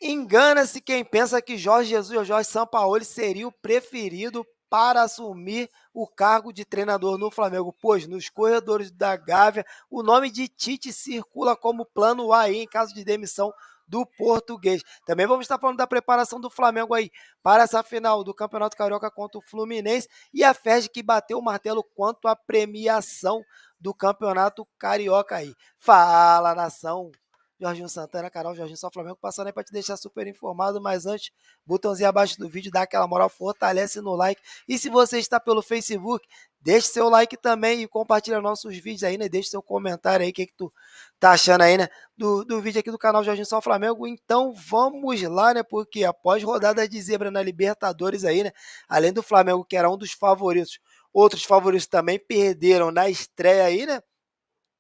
Engana-se quem pensa que Jorge Jesus ou Jorge Sampaoli seria o preferido para assumir o cargo de treinador no Flamengo, pois nos corredores da Gávea o nome de Tite circula como plano A aí, em caso de demissão do português. Também vamos estar falando da preparação do Flamengo aí para essa final do Campeonato Carioca contra o Fluminense e a FERJ que bateu o martelo quanto à premiação do Campeonato Carioca aí. Fala, nação! Jorginho Santana, canal Jorginho Só Flamengo, passando aí para te deixar super informado, mas antes, botãozinho abaixo do vídeo, dá aquela moral, fortalece no like, e se você está pelo Facebook, deixe seu like também e compartilha nossos vídeos aí, né, deixe seu comentário aí, o que tu tá achando aí, né, do vídeo aqui do canal Jorginho Só Flamengo. Então vamos lá, né, porque após rodada de zebra na Libertadores aí, né, além do Flamengo, que era um dos favoritos, outros favoritos também perderam na estreia aí, né,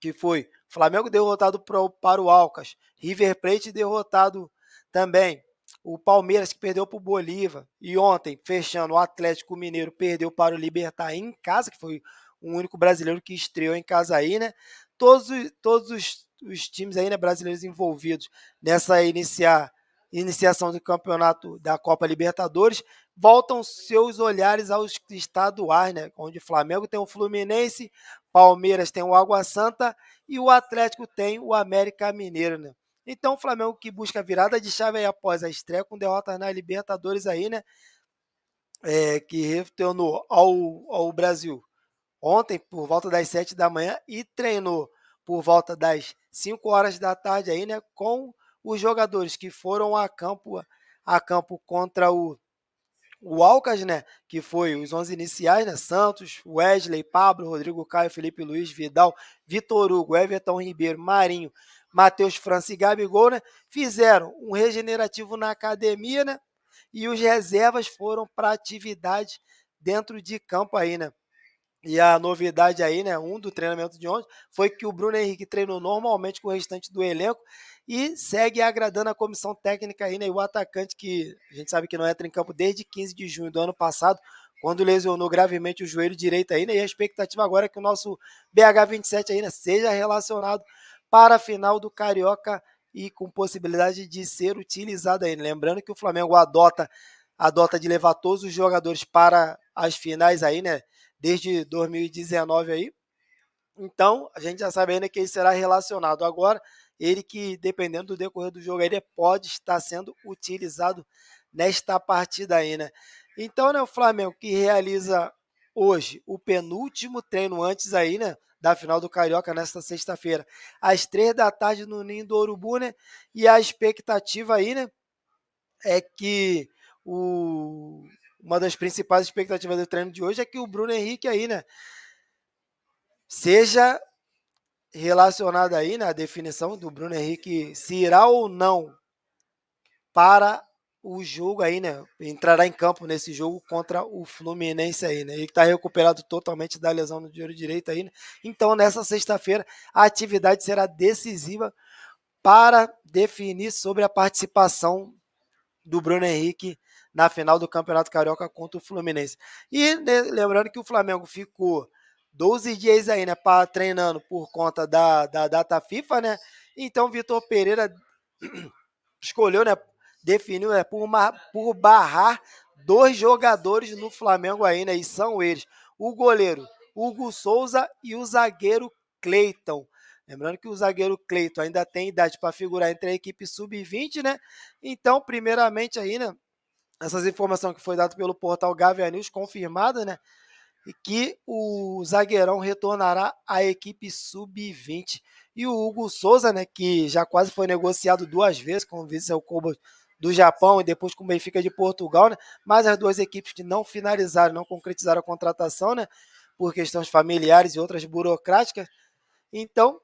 que foi Flamengo derrotado para o Alcas, River Plate derrotado também, o Palmeiras que perdeu para o Bolívar, e ontem, fechando, o Atlético Mineiro perdeu para o Libertad em casa, que foi o único brasileiro que estreou em casa aí, né? Todos os times aí, né, brasileiros envolvidos nessa iniciação do campeonato da Copa Libertadores voltam seus olhares aos estaduais, né? Onde o Flamengo tem o Fluminense, Palmeiras tem o Água Santa e o Atlético tem o América Mineiro, né? Então o Flamengo que busca a virada de chave aí após a estreia com derrotas na Libertadores aí, né? Que retornou ao Brasil ontem por volta das 7 da manhã e treinou por volta das 5 horas da tarde aí, né? Com os jogadores que foram a campo contra o Alcas, né, que foi os 11 iniciais, né, Santos, Wesley, Pablo, Rodrigo Caio, Felipe Luiz, Vidal, Vitor Hugo, Everton Ribeiro, Marinho, Matheus França e Gabigol, né, fizeram um regenerativo na academia, né, e os reservas foram para atividade dentro de campo aí, né. E a novidade aí, né, do treinamento de ontem, foi que o Bruno Henrique treinou normalmente com o restante do elenco e segue agradando a comissão técnica aí, né, e o atacante que a gente sabe que não entra em campo desde 15 de junho do ano passado, quando lesionou gravemente o joelho direito aí, né, e a expectativa agora é que o nosso BH27 aí, né, seja relacionado para a final do Carioca e com possibilidade de ser utilizado aí. Lembrando que o Flamengo adota de levar todos os jogadores para as finais aí, né, desde 2019 aí. Então, a gente já sabe ainda que ele será relacionado. Agora, ele que, dependendo do decorrer do jogo, ele pode estar sendo utilizado nesta partida aí, né? Então, né, o Flamengo que realiza hoje o penúltimo treino antes aí, né, da final do Carioca nesta sexta-feira, às 3 da tarde no Ninho do Urubu, né? E a expectativa aí, né, é que uma das principais expectativas do treino de hoje é que o Bruno Henrique aí, né, seja relacionado aí na definição do Bruno Henrique se irá ou não para o jogo aí, né? Entrará em campo nesse jogo contra o Fluminense aí, né? Ele está recuperado totalmente da lesão no joelho direito aí, né? Então, nessa sexta-feira, a atividade será decisiva para definir sobre a participação do Bruno Henrique na final do Campeonato Carioca contra o Fluminense. E né, lembrando que o Flamengo ficou 12 dias aí, né, treinando por conta da data FIFA, né? Então Vitor Pereira escolheu, né, definiu, né, por barrar dois jogadores no Flamengo aí, né? E são eles: o goleiro Hugo Souza e o zagueiro Cleiton. Lembrando que o zagueiro Cleiton ainda tem idade para figurar entre a equipe sub-20, né? Então, primeiramente aí, né, essas informações que foi dado pelo portal Gávea News, confirmada, né, e que o zagueirão retornará à equipe sub-20. E o Hugo Souza, né, que já quase foi negociado duas vezes com o Vissel Kobe do Japão e depois com o Benfica de Portugal, né, mas as duas equipes que não finalizaram, não concretizaram a contratação, né, por questões familiares e outras burocráticas. Então,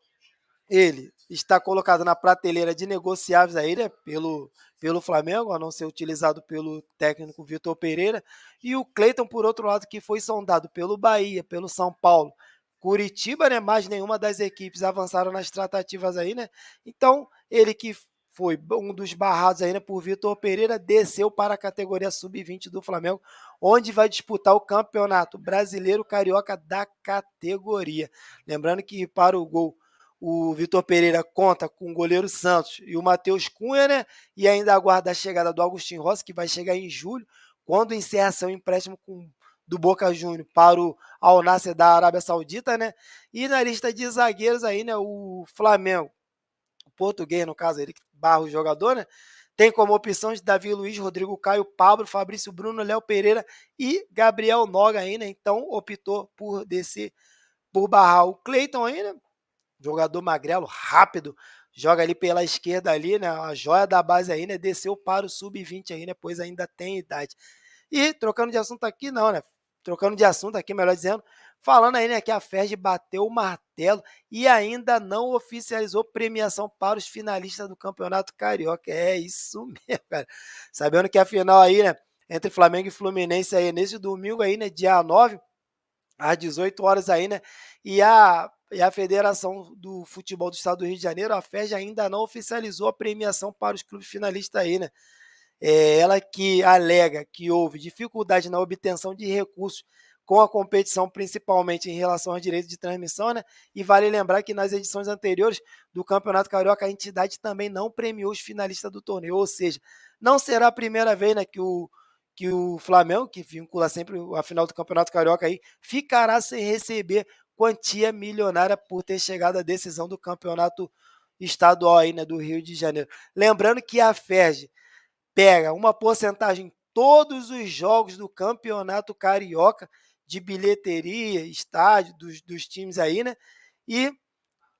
ele está colocado na prateleira de negociáveis aí, né, pelo Flamengo, a não ser utilizado pelo técnico Vitor Pereira. E o Cleiton, por outro lado, que foi sondado pelo Bahia, pelo São Paulo, Curitiba, né, mais nenhuma das equipes avançaram nas tratativas aí, né? Então, ele que foi um dos barrados aí, né, por Vitor Pereira, desceu para a categoria sub-20 do Flamengo, onde vai disputar o Campeonato Brasileiro Carioca da categoria. Lembrando que para o gol o Vitor Pereira conta com o goleiro Santos e o Matheus Cunha, né? E ainda aguarda a chegada do Agustin Rossi, que vai chegar em julho, quando encerra seu empréstimo do Boca Juniors para o Al Nassr da Arábia Saudita, né? E na lista de zagueiros aí, né? O Flamengo, o português, no caso, ele que barra o jogador, né? Tem como opção de Davi Luiz, Rodrigo Caio, Pablo, Fabrício Bruno, Léo Pereira e Gabriel Noga aí, né? Então optou por descer, por barrar o Cleiton aí, né? Jogador magrelo, rápido, joga ali pela esquerda ali, né? A joia da base aí, né? Desceu para o sub-20 aí, né? Pois ainda tem idade. E trocando de assunto aqui, não, né? Trocando de assunto aqui, melhor dizendo, falando aí, né, que a FERJ bateu o martelo e ainda não oficializou premiação para os finalistas do Campeonato Carioca. É isso mesmo, cara. Sabendo que a final aí, né, entre Flamengo e Fluminense aí, nesse domingo aí, né, dia 9, às 18 horas aí, né? E a Federação do Futebol do Estado do Rio de Janeiro, a FERJ, ainda não oficializou a premiação para os clubes finalistas aí, né? Ela que alega que houve dificuldade na obtenção de recursos com a competição, principalmente em relação aos direitos de transmissão, né? E vale lembrar que nas edições anteriores do Campeonato Carioca, a entidade também não premiou os finalistas do torneio, ou seja, não será a primeira vez, né, que o Flamengo, que vincula sempre a final do Campeonato Carioca aí, ficará sem receber quantia milionária por ter chegado à decisão do Campeonato Estadual aí, né, do Rio de Janeiro. Lembrando que a FERJ pega uma porcentagem em todos os jogos do Campeonato Carioca de bilheteria, estádio, dos times aí, né? E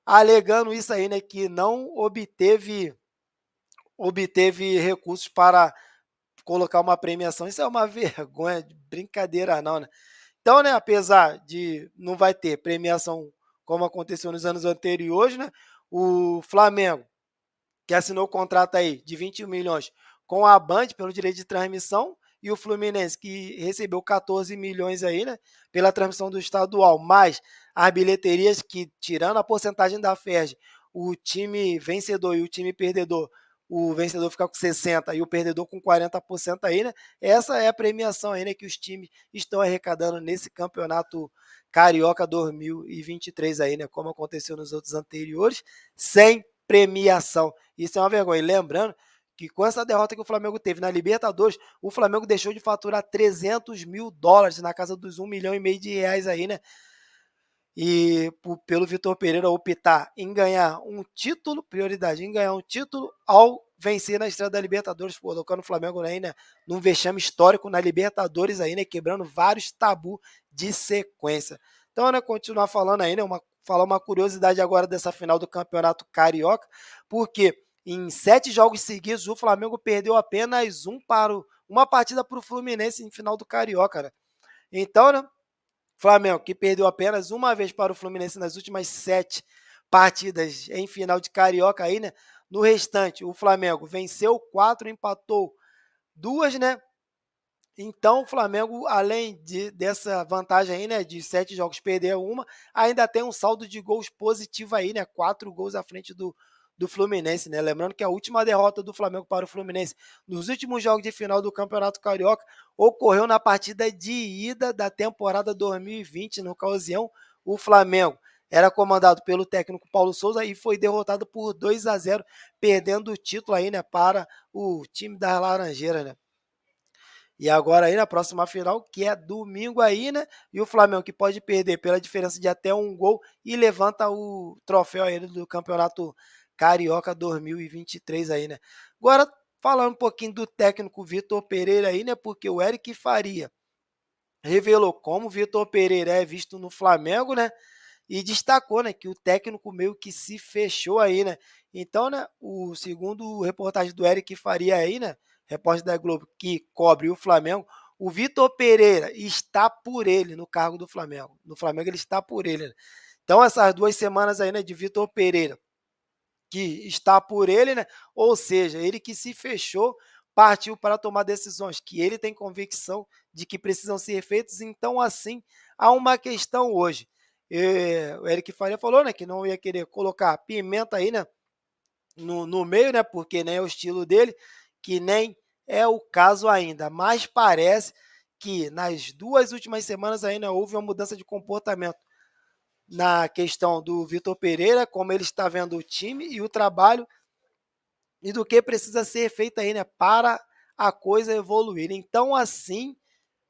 alegando isso aí, né, que não obteve recursos para colocar uma premiação. Isso é uma vergonha, brincadeira não, né? Então, né, apesar de não vai ter premiação como aconteceu nos anos anteriores, né? O Flamengo, que assinou o contrato aí de 21 milhões com a Band pelo direito de transmissão, e o Fluminense, que recebeu 14 milhões aí, né, pela transmissão do estadual, mais as bilheterias que, tirando a porcentagem da FERJ, o time vencedor e o time perdedor, o vencedor fica com 60% e o perdedor com 40% aí, né? Essa é a premiação aí, né, que os times estão arrecadando nesse campeonato Carioca 2023 aí, né? Como aconteceu nos outros anteriores, sem premiação. Isso é uma vergonha. E lembrando que com essa derrota que o Flamengo teve na Libertadores, o Flamengo deixou de faturar 300 mil dólares, na casa dos 1,5 milhão de reais aí, né? E pelo Vitor Pereira optar em ganhar um título, prioridade em ganhar um título ao vencer na estreia da Libertadores, colocando o Flamengo aí, né, num vexame histórico na Libertadores aí, né, quebrando vários tabus de sequência. Então, né, continuar falando aí, né, falar uma curiosidade agora dessa final do Campeonato Carioca, porque em 7 jogos seguidos o Flamengo perdeu apenas uma partida para o Fluminense em final do Carioca, né? Então, né, Flamengo, que perdeu apenas uma vez para o Fluminense nas últimas 7 partidas em final de Carioca aí, né? No restante, o Flamengo venceu 4, empatou 2, né? Então, o Flamengo, além dessa vantagem aí, né, de 7 jogos perder uma, ainda tem um saldo de gols positivo aí, né? 4 gols à frente do Fluminense, né? Lembrando que a última derrota do Flamengo para o Fluminense nos últimos jogos de final do Campeonato Carioca ocorreu na partida de ida da temporada 2020. Na ocasião, o Flamengo era comandado pelo técnico Paulo Souza e foi derrotado por 2-0, perdendo o título aí, né, para o time das Laranjeiras, né? E agora aí na próxima final, que é domingo aí, né? E o Flamengo que pode perder pela diferença de até um gol e levanta o troféu aí do Campeonato Carioca 2023 aí, né? Agora, falando um pouquinho do técnico Vitor Pereira aí, né? Porque o Eric Faria revelou como o Vitor Pereira é visto no Flamengo, né? E destacou, né, que o técnico meio que se fechou aí, né? Então, né, o segundo reportagem do Eric Faria aí, né, repórter da Globo que cobre o Flamengo, o Vitor Pereira está por ele no cargo do Flamengo. No Flamengo ele está por ele, né? Então, essas 2 semanas aí, né, de Vitor Pereira, que está por ele, né? Ou seja, ele que se fechou, partiu para tomar decisões que ele tem convicção de que precisam ser feitas. Então, assim, há uma questão hoje. O Eric Faria falou, né, que não ia querer colocar pimenta aí, né, no meio, né, porque nem é o estilo dele, que nem é o caso ainda. Mas parece que nas 2 últimas semanas ainda houve uma mudança de comportamento na questão do Vitor Pereira, como ele está vendo o time e o trabalho e do que precisa ser feito aí, né, para a coisa evoluir. Então, assim,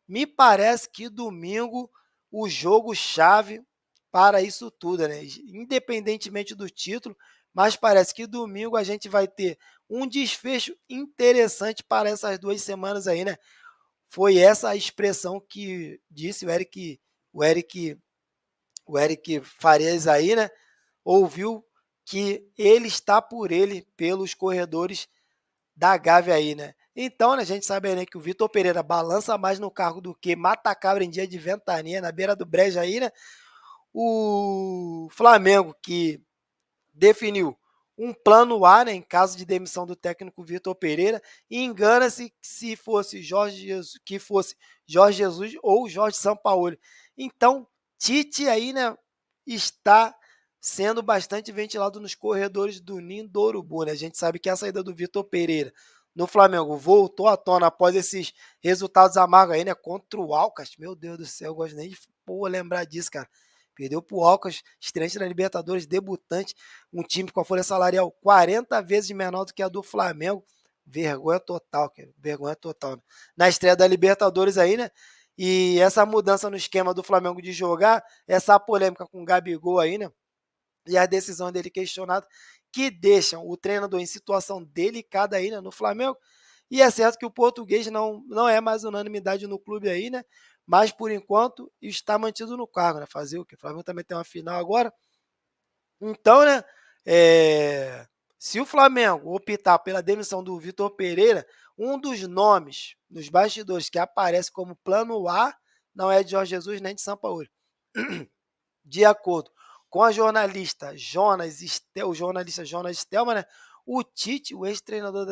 me parece que domingo o jogo chave para isso tudo, né? Independentemente do título, mas parece que domingo a gente vai ter um desfecho interessante para essas 2 semanas aí, né? Foi essa a expressão que disse o Eric, o Eric Farias aí, né? Ouviu que ele está por ele pelos corredores da Gávea aí, né? Então, né, a gente sabe aí, né, que o Vitor Pereira balança mais no carro do que mata cabra em dia de ventania na beira do brejo aí, né? O Flamengo que definiu um plano A, né, em caso de demissão do técnico Vitor Pereira, e engana-se se fosse Jorge Jesus, que fosse Jorge Jesus ou Jorge Sampaoli. Então, Tite aí, né, está sendo bastante ventilado nos corredores do Ninho do Urubu, né? A gente sabe que a saída do Vitor Pereira no Flamengo voltou à tona após esses resultados amargos aí, né? Contra o Alcas. Meu Deus do céu, eu gosto nem de lembrar disso, cara. Perdeu pro Alcas, estreante na Libertadores, debutante, um time com a folha salarial 40 vezes menor do que a do Flamengo. Vergonha total, cara. Vergonha total. Né? Na estreia da Libertadores aí, né? E essa mudança no esquema do Flamengo de jogar, essa polêmica com o Gabigol aí, né? E a decisão dele questionada, que deixam o treinador em situação delicada aí, né, no Flamengo. E é certo que o português não é mais unanimidade no clube aí, né? Mas por enquanto está mantido no cargo, né? Fazer o que? O Flamengo também tem uma final agora. Então, né? Se o Flamengo optar pela demissão do Vitor Pereira, um dos nomes nos bastidores que aparece como plano A não é de Jorge Jesus nem de Sampaoli. De acordo com a o jornalista Jonas Stelman, né, o Tite, o ex-treinador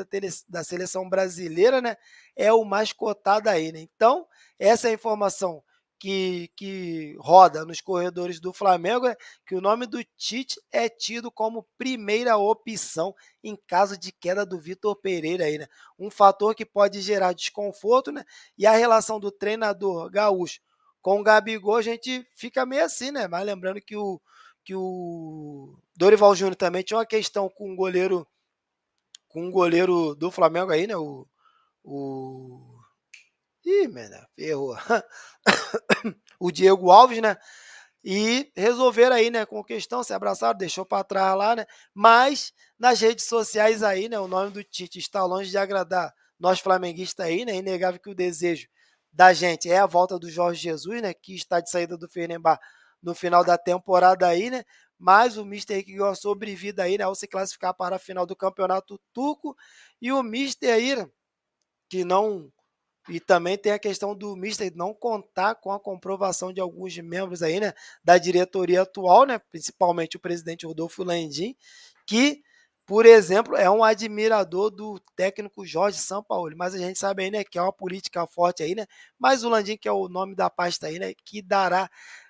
da seleção brasileira, né, é o mais cotado aí. Né? Então, essa é a informação que roda nos corredores do Flamengo, né, que o nome do Tite é tido como primeira opção em caso de queda do Vitor Pereira. Aí, né? Um fator que pode gerar desconforto, né? E a relação do treinador gaúcho com o Gabigol a gente fica meio assim, né? Mas lembrando que o Dorival Júnior também tinha uma questão com o goleiro do Flamengo aí, né? O... Ih, merda, ferrou. O Diego Alves, né? E resolveram aí, né, com a questão, se abraçaram, deixou para trás lá, né? Mas nas redes sociais aí, né, o nome do Tite está longe de agradar nós flamenguistas aí, né? É inegável que o desejo da gente é a volta do Jorge Jesus, né, que está de saída do Fenerbahçe no final da temporada aí, né? Mas o Mister que ganhou a sobrevida aí, né, ao se classificar para a final do Campeonato Turco e o Mister aí, né, que não e também tem a questão do Mister não contar com a comprovação de alguns membros aí, né, da diretoria atual, né, principalmente o presidente Rodolfo Landim, que, por exemplo, é um admirador do técnico Jorge Sampaoli, mas a gente sabe aí, né, que é uma política forte aí, né, mas o Landim, que é o nome da pasta aí, né, que dará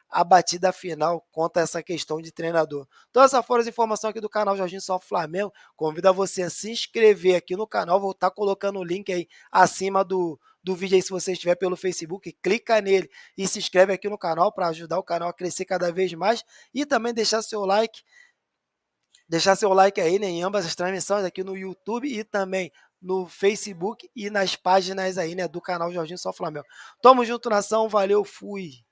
a batida final contra essa questão de treinador. Então, essas foram as informações aqui do canal Jorginho Só Flamengo. Convido a você a se inscrever aqui no canal. Vou estar colocando o link aí acima do vídeo aí, se você estiver pelo Facebook, clica nele e se inscreve aqui no canal para ajudar o canal a crescer cada vez mais e também deixar seu like aí, né, em ambas as transmissões aqui no YouTube e também no Facebook e nas páginas aí, né, do canal Jorginho Só Flamengo. Tamo junto, nação, valeu, fui!